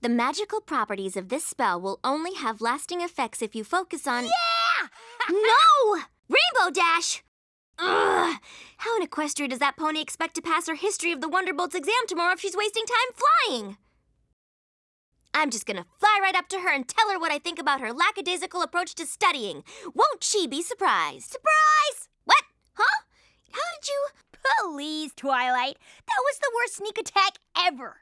The magical properties of this spell will only have lasting effects if you focus on... Yeah! No! Rainbow Dash! Ugh! How in Equestria does that pony expect to pass her History of the Wonderbolts exam tomorrow if she's wasting time flying? I'm just gonna fly right up to her and tell her what I think about her lackadaisical approach to studying. Won't she be surprised? Surprise! What? Huh? How did you... Please, Twilight. That was the worst sneak attack ever.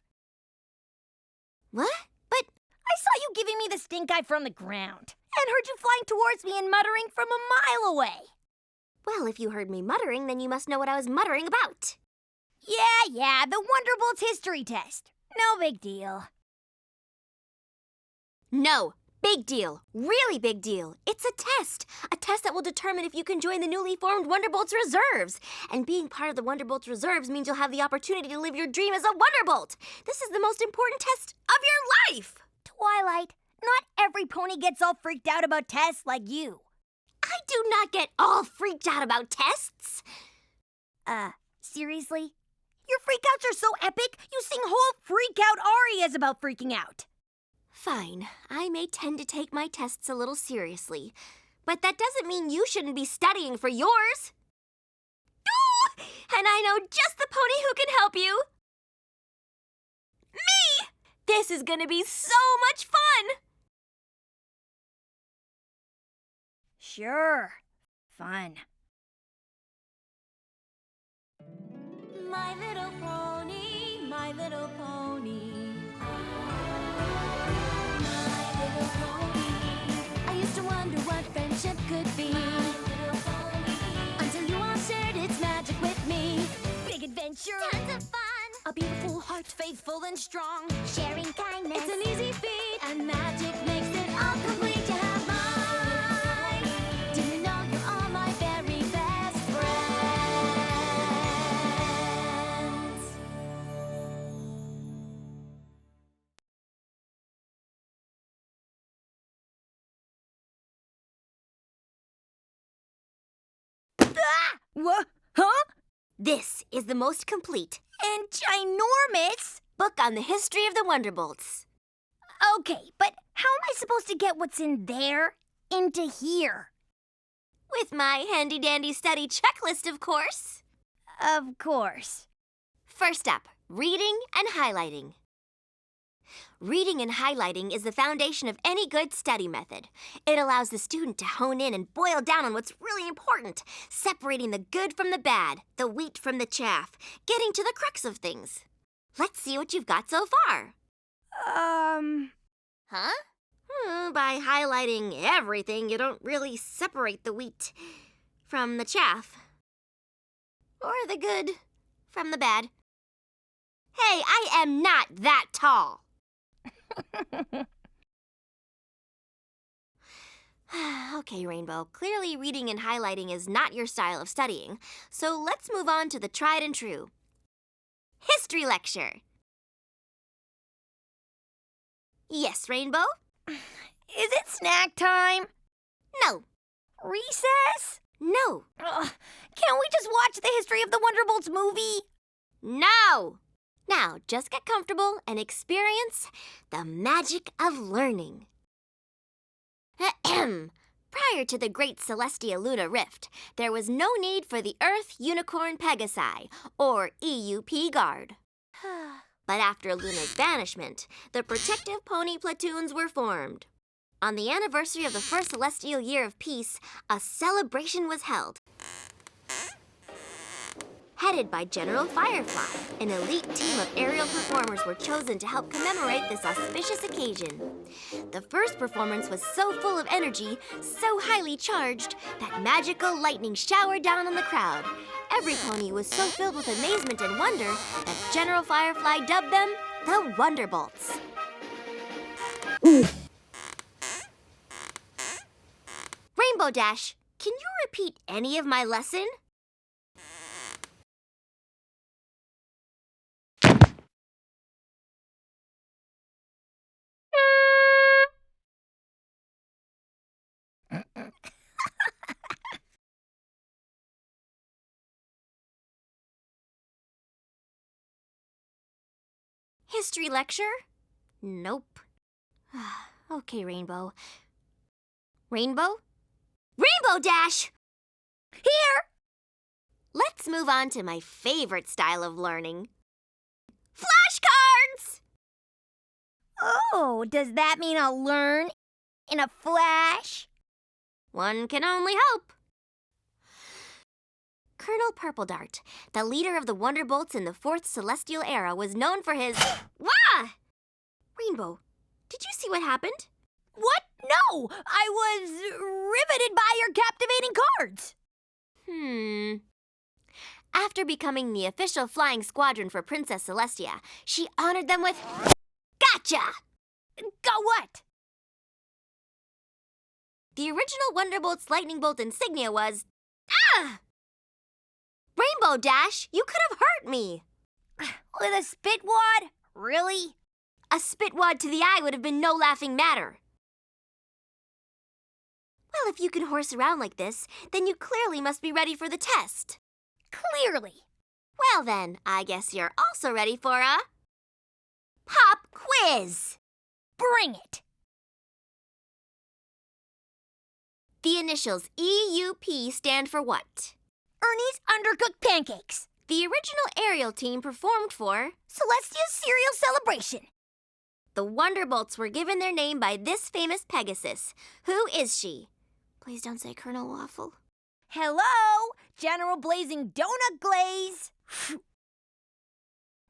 What? But... I saw you giving me the stink eye from the ground, and heard you flying towards me and muttering from a mile away. Well, if you heard me muttering, then you must know what I was muttering about. Yeah, the Wonderbolts history test. No big deal. No, big deal. Really big deal. It's a test. A test that will determine if you can join the newly formed Wonderbolts Reserves. And being part of the Wonderbolts Reserves means you'll have the opportunity to live your dream as a Wonderbolt. This is the most important test of your life. Twilight, not every pony gets all freaked out about tests like you. I do not get all freaked out about tests. Seriously? Your freakouts are so epic, you sing whole freak-out arias about freaking out. Fine, I may tend to take my tests a little seriously, but that doesn't mean you shouldn't be studying for yours. Ooh! And I know just the pony who can help you. Me! This is gonna be so much fun! Sure. Fun. My little pony, my little pony. My little pony. I used to wonder what friendship could be. My little pony. Until you all shared its magic with me. Big adventure. Tons of fun. A beautiful heart, faithful and strong. Sharing kindness. It's an easy feat. And magic makes it all complete. You have mine. Do you know you're all my very best friends? What? Huh? This is the most complete And ginormous? book on the history of the Wonderbolts. Okay, but how am I supposed to get what's in there into here? With my handy-dandy study checklist, of course. Of course. First up, reading and highlighting. Reading and highlighting is the foundation of any good study method. It allows the student to hone in and boil down on what's really important, separating the good from the bad, the wheat from the chaff, getting to the crux of things. Let's see what you've got so far. Huh? By highlighting everything, you don't really separate the wheat from the chaff. Or the good from the bad. Hey, I am not that tall. Okay, Rainbow, clearly reading and highlighting is not your style of studying, so let's move on to the tried and true. History lecture. Yes, Rainbow? Is it snack time? No. Recess? No. Ugh, can't we just watch the History of the Wonderbolts movie? No! Now, just get comfortable and experience the magic of learning. Prior to the Great Celestia Luna Rift, there was no need for the Earth Unicorn Pegasi, or EUP Guard. But after Luna's banishment, the Protective Pony Platoons were formed. On the anniversary of the first celestial year of peace, a celebration was held. Headed by General Firefly, an elite team of aerial performers were chosen to help commemorate this auspicious occasion. The first performance was so full of energy, so highly charged, that magical lightning showered down on the crowd. Every pony was so filled with amazement and wonder that General Firefly dubbed them the Wonderbolts. Rainbow Dash, can you repeat any of my lesson? History lecture? Nope. Okay, Rainbow. Rainbow? Rainbow Dash! Here! Let's move on to my favorite style of learning. Flashcards! Oh, does that mean I'll learn in a flash? One can only hope. Colonel Purpledart, the leader of the Wonderbolts in the Fourth Celestial Era, was known for his... Wah! Rainbow, did you see what happened? What? No! I was riveted by your captivating cards! After becoming the official flying squadron for Princess Celestia, she honored them with... Gotcha! Got what? The original Wonderbolt's lightning bolt insignia was... Ah! Rainbow Dash, you could have hurt me. With a spit wad? Really? A spit wad to the eye would have been no laughing matter. Well, if you can horse around like this, then you clearly must be ready for the test. Clearly. Well then, I guess you're also ready for a... pop quiz. Bring it. The initials EUP stand for what? Ernie's Undercooked Pancakes. The original aerial team performed for... Celestia's Cereal Celebration. The Wonderbolts were given their name by this famous Pegasus. Who is she? Please don't say Colonel Waffle. Hello, General Blazing Donut Glaze.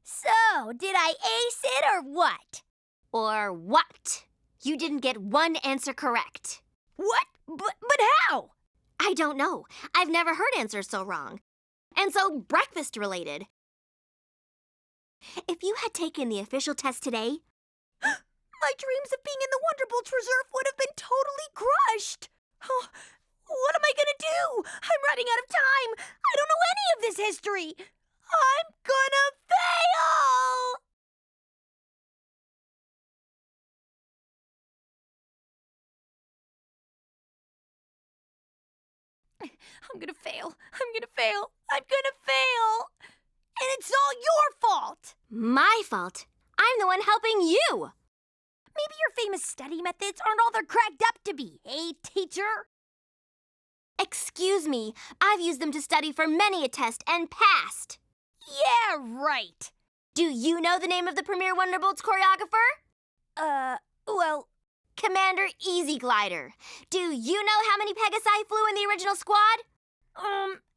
So, did I ace it or what? Or what? You didn't get one answer correct. What? But how? I don't know. I've never heard answers so wrong. And so breakfast related. If you had taken the official test today... My dreams of being in the Wonderbolts Reserve would have been totally crushed. Oh, what am I gonna do? I'm running out of time. I don't know any of this history. I'm gonna fail! I'm gonna fail. I'm gonna fail. I'm gonna fail. And it's all your fault. My fault? I'm the one helping you. Maybe your famous study methods aren't all they're cracked up to be, eh, teacher? Excuse me. I've used them to study for many a test and passed. Yeah, right. Do you know the name of the premier Wonderbolts choreographer? Well... Commander Easy Glider. Do you know how many Pegasi flew in the original squad?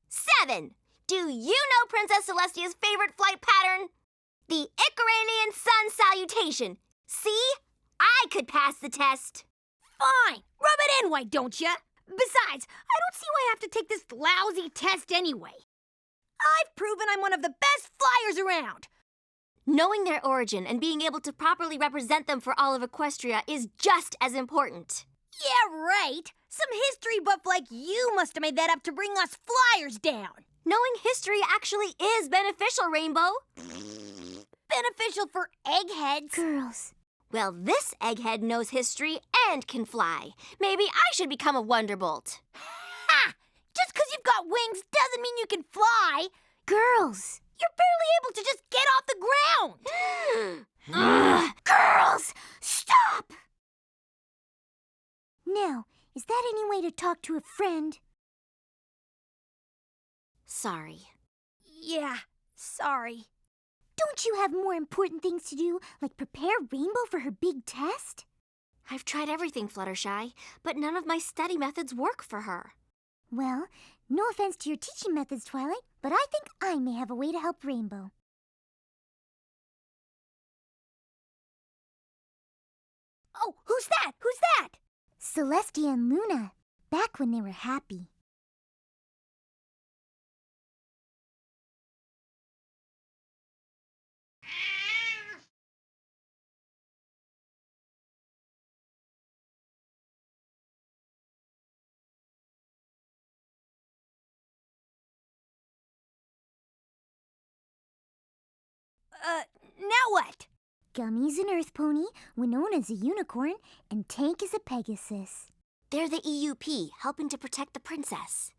7. Do you know Princess Celestia's favorite flight pattern? The Icaranian sun salutation. See? I could pass the test. Fine. Rub it in, why don't ya? Besides, I don't see why I have to take this lousy test anyway. I've proven I'm one of the best flyers around. Knowing their origin and being able to properly represent them for all of Equestria is just as important. Yeah, right. Some history buff like you must have made that up to bring us flyers down. Knowing history actually is beneficial, Rainbow. Beneficial for eggheads. Girls. Well, this egghead knows history and can fly. Maybe I should become a Wonderbolt. Ha! Just 'cause you've got wings doesn't mean you can fly. Girls. You're barely able to just get off the ground. Ugh, girls, stop! Now, is that any way to talk to a friend? Sorry. Yeah, sorry. Don't you have more important things to do, like prepare Rainbow for her big test? I've tried everything, Fluttershy, but none of my study methods work for her. Well, no offense to your teaching methods, Twilight, but I think I may have a way to help Rainbow. Oh, who's that? Who's that? Celestia and Luna, back when they were happy. Now what? Gummy's an earth pony, Winona's a unicorn, and Tank is a Pegasus. They're the EUP, helping to protect the princess.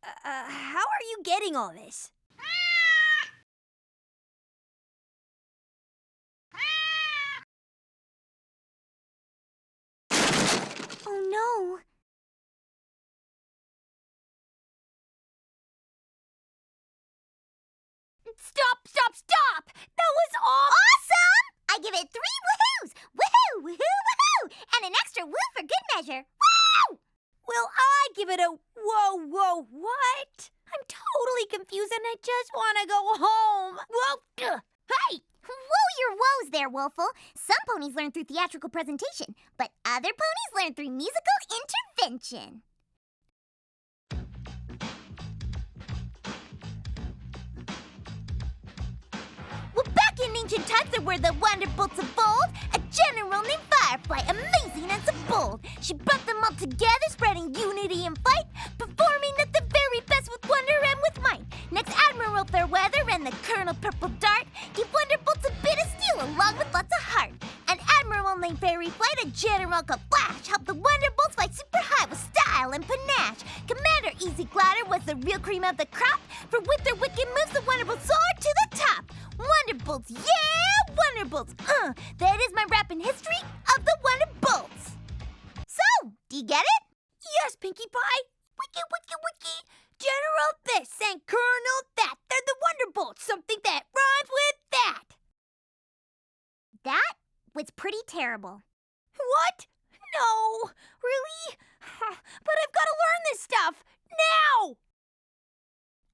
How are you getting all this? know. Stop! Stop! Stop! That was Awesome! I give it 3 woohoos! Woohoo! Woohoo! Woohoo! And an extra woo for good measure. Woo! Well, I give it a whoa, whoa, what? I'm totally confused and I just want to go home. Whoa! Hey! Whoa your woes there, Wolfle. Some ponies learn through theatrical presentation, but other ponies learn through musical intervention. Well, back in ancient times, there were the Wonderbolts of old, a general named Firefly, amazing and so bold. She brought them all together, spreading unity and fight, performing at the very best with wonder and with might. Next, Admiral Fairweather and the Colonel Purple Dart gave Wonderbolts a bit of steel along with lots of heart. An Admiral named Fairy Flight, a General called Flash, helped the Wonderbolts fly super high with style and panache. Commander Easy Glider was the real cream of the crop, for with their wicked moves, the Wonderbolts soared to the top. Wonderbolts, yeah, Wonderbolts. That is my rapping history of the Wonderbolts. So, do you get it? Yes, Pinkie Pie. Wiki, wiki, wiki. General this and Colonel that. They're the Wonderbolts. Something that rhymes with that. That was pretty terrible. What? No. Really? But I've got to learn this stuff. Now!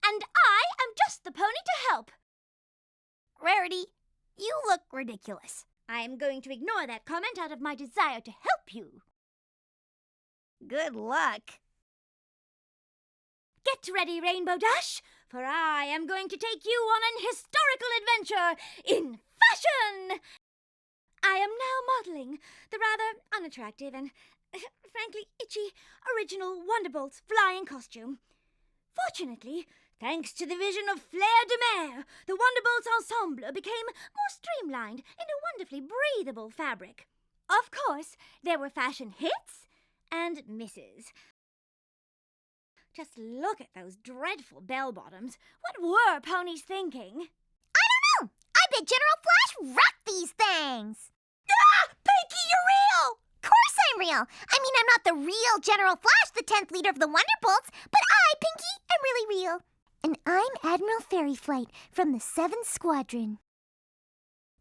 And I am just the pony to help. Rarity, you look ridiculous. I am going to ignore that comment out of my desire to help you. Good luck. Get ready, Rainbow Dash, for I am going to take you on an historical adventure in fashion. I am now modeling the rather unattractive and, frankly, itchy original Wonderbolts flying costume. Fortunately, thanks to the vision of Fleur de Mer, the Wonderbolts ensemble became more streamlined in a wonderfully breathable fabric. Of course, there were fashion hits and misses. Just look at those dreadful bell-bottoms. What were ponies thinking? I don't know! I bet General Flash rocked these things! Ah! Pinkie, you're real! Of course I'm real! I mean, I'm not the real General Flash, the 10th leader of the Wonderbolts, but I, Pinkie, am really real. And I'm Admiral Fairy Flight from the 7th Squadron.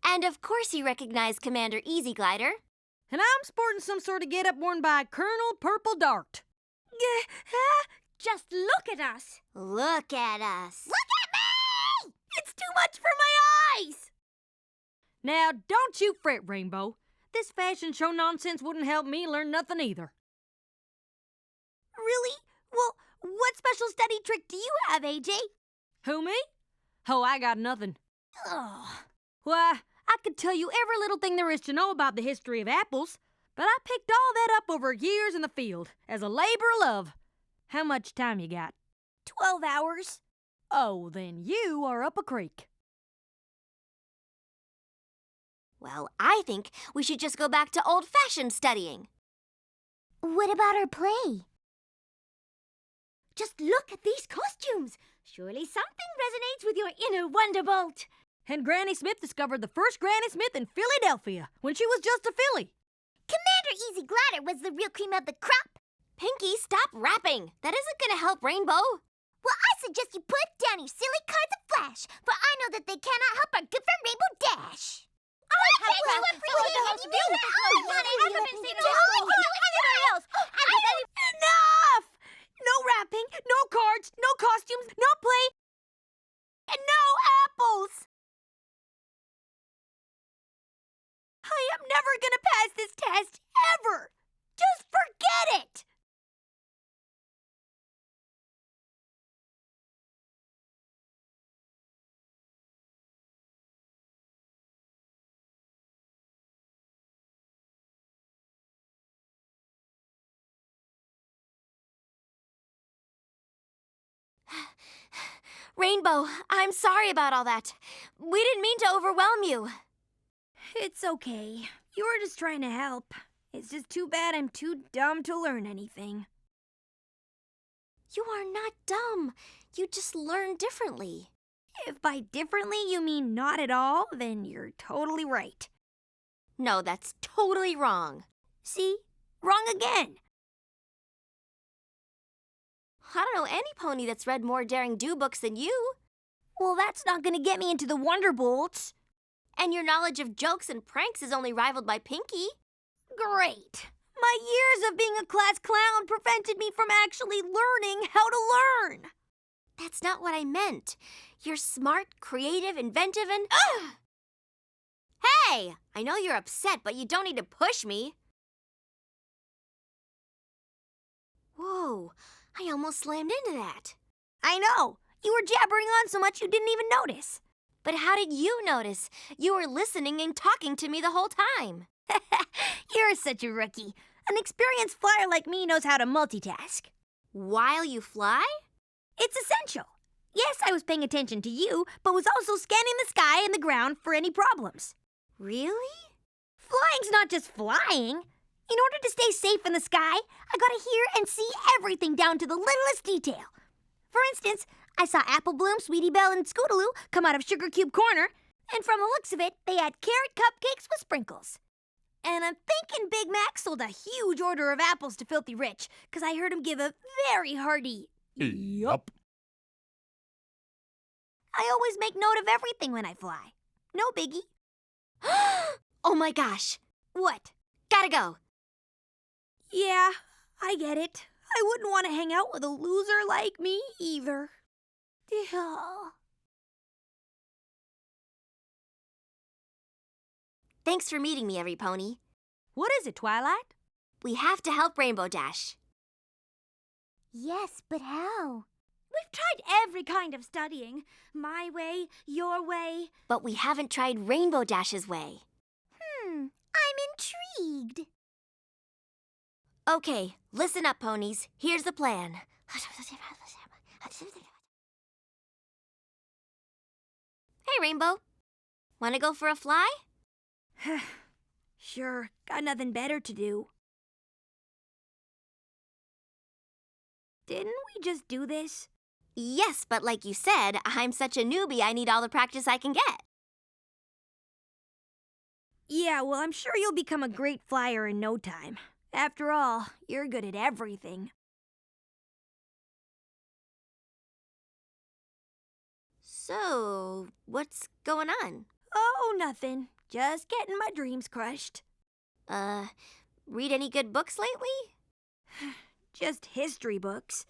And of course you recognize Commander Easy Glider. And I'm sporting some sort of get-up worn by Colonel Purple Dart. Just look at us. Look at us. Look at me! It's too much for my eyes! Now, don't you fret, Rainbow. This fashion show nonsense wouldn't help me learn nothing either. Really? Well, what special study trick do you have, AJ? Who, me? Oh, I got nothing. Ugh. Why, I could tell you every little thing there is to know about the history of apples, but I picked all that up over years in the field as a labor of love. How much time you got? 12 hours. Oh, then you are up a creek. Well, I think we should just go back to old-fashioned studying. What about our play? Just look at these costumes. Surely something resonates with your inner Wonderbolt. And Granny Smith discovered the first Granny Smith in Philadelphia when she was just a filly. Commander Easy Glider was the real cream of the crop. Pinkie, stop rapping. That isn't going to help Rainbow. Well, I suggest you put down your silly cards of Flash, for I know that they cannot help our good friend Rainbow Dash. Enough! No rapping, no cards, no costumes, no play, and no apples! I am never gonna pass this test, ever! Just forget it! Rainbow, I'm sorry about all that. We didn't mean to overwhelm you. It's okay. You were just trying to help. It's just too bad I'm too dumb to learn anything. You are not dumb. You just learn differently. If by differently you mean not at all, then you're totally right. No, that's totally wrong. See? Wrong again. I don't know any pony that's read more Daring Do books than you. Well, that's not gonna get me into the Wonderbolts. And your knowledge of jokes and pranks is only rivaled by Pinky. Great. My years of being a class clown prevented me from actually learning how to learn. That's not what I meant. You're smart, creative, inventive, and... Hey! I know you're upset, but you don't need to push me. Whoa, I almost slammed into that. I know. You were jabbering on so much you didn't even notice. But how did you notice? You were listening and talking to me the whole time. You're such a rookie. An experienced flyer like me knows how to multitask. While you fly? It's essential. Yes, I was paying attention to you, but was also scanning the sky and the ground for any problems. Really? Flying's not just flying. In order to stay safe in the sky, I gotta hear and see everything down to the littlest detail. For instance, I saw Apple Bloom, Sweetie Belle, and Scootaloo come out of Sugar Cube Corner, and from the looks of it, they had carrot cupcakes with sprinkles. And I'm thinking Big Mac sold a huge order of apples to Filthy Rich, because I heard him give a very hearty yup. I always make note of everything when I fly. No biggie. Oh my gosh. What? Gotta go. Yeah, I get it. I wouldn't want to hang out with a loser like me either. Thanks for meeting me, every pony. What is it, Twilight? We have to help Rainbow Dash. Yes, but how? We've tried every kind of studying. My way, your way. But we haven't tried Rainbow Dash's way. I'm intrigued. Okay, listen up, ponies. Here's the plan. Hey, Rainbow. Want to go for a fly? Sure, got nothing better to do. Didn't we just do this? Yes, but like you said, I'm such a newbie, I need all the practice I can get. Yeah, well, I'm sure you'll become a great flyer in no time. After all, you're good at everything. So, what's going on? Oh, nothing. Just getting my dreams crushed. Read any good books lately? Just history books.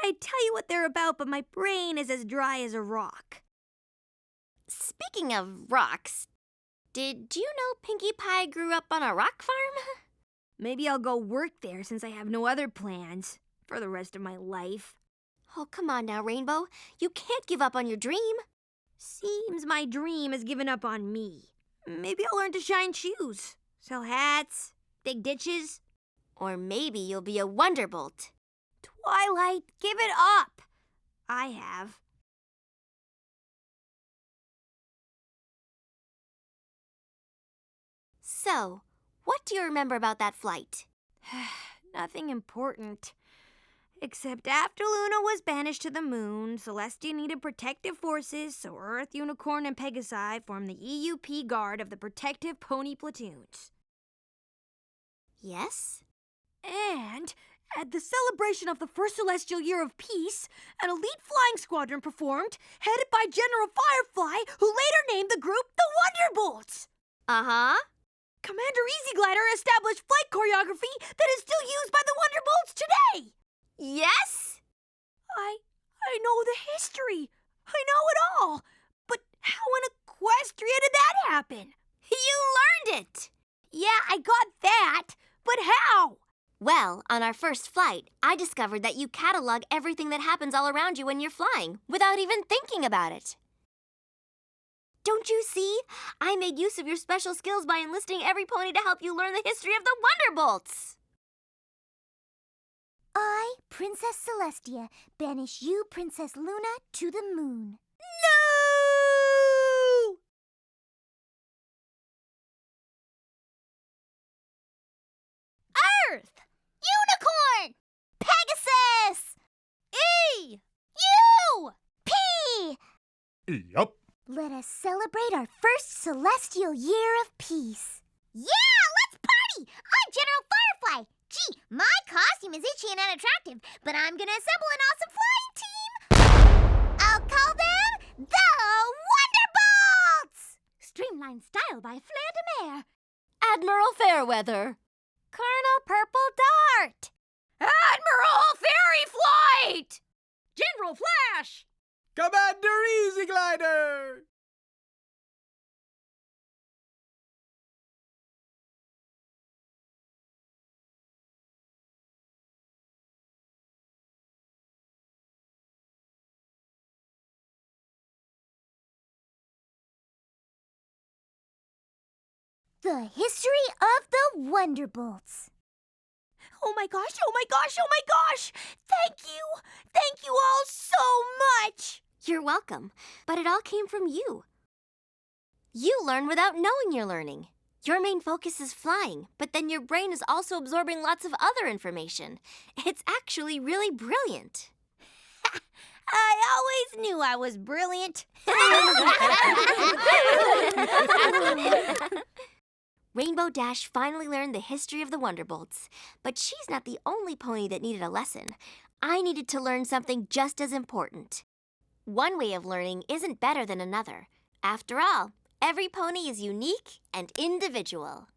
I tell you what they're about, but my brain is as dry as a rock. Speaking of rocks, did you know Pinkie Pie grew up on a rock farm? Maybe I'll go work there since I have no other plans for the rest of my life. Oh, come on now, Rainbow. You can't give up on your dream. Seems my dream has given up on me. Maybe I'll learn to shine shoes, sell hats, dig ditches. Or maybe you'll be a Wonderbolt. Twilight, give it up. I have. So, what do you remember about that flight? Nothing important. Except after Luna was banished to the moon, Celestia needed protective forces, so Earth, Unicorn, and Pegasi formed the EUP Guard of the Protective Pony Platoons. Yes? And at the celebration of the first celestial year of peace, an elite flying squadron performed, headed by General Firefly, who later named the group the Wonderbolts. Uh-huh. Commander Easy Glider established flight choreography that is still used by the Wonderbolts today. Yes? I know the history. I know it all. But how in Equestria did that happen? You learned it! Yeah, I got that. But how? Well, on our first flight, I discovered that you catalog everything that happens all around you when you're flying, without even thinking about it. Don't you see? I made use of your special skills by enlisting every pony to help you learn the history of the Wonderbolts. I, Princess Celestia, banish you, Princess Luna, to the moon. No! Earth! Unicorn! Pegasus! E! U! P! Yup. Let us celebrate our first celestial year of peace. Yeah, let's party! I'm General Firefly. Gee, my costume is itchy and unattractive, but I'm gonna assemble an Fairweather. Colonel Purple Dart. Admiral Fairy Flight! General Flash! Commander Easy Glider! The history of the Wonderbolts. Oh my gosh, oh my gosh, oh my gosh! Thank you! Thank you all so much! You're welcome, but it all came from you. You learn without knowing you're learning. Your main focus is flying, but then your brain is also absorbing lots of other information. It's actually really brilliant. I always knew I was brilliant. Rainbow Dash finally learned the history of the Wonderbolts, but she's not the only pony that needed a lesson. I needed to learn something just as important. One way of learning isn't better than another. After all, every pony is unique and individual.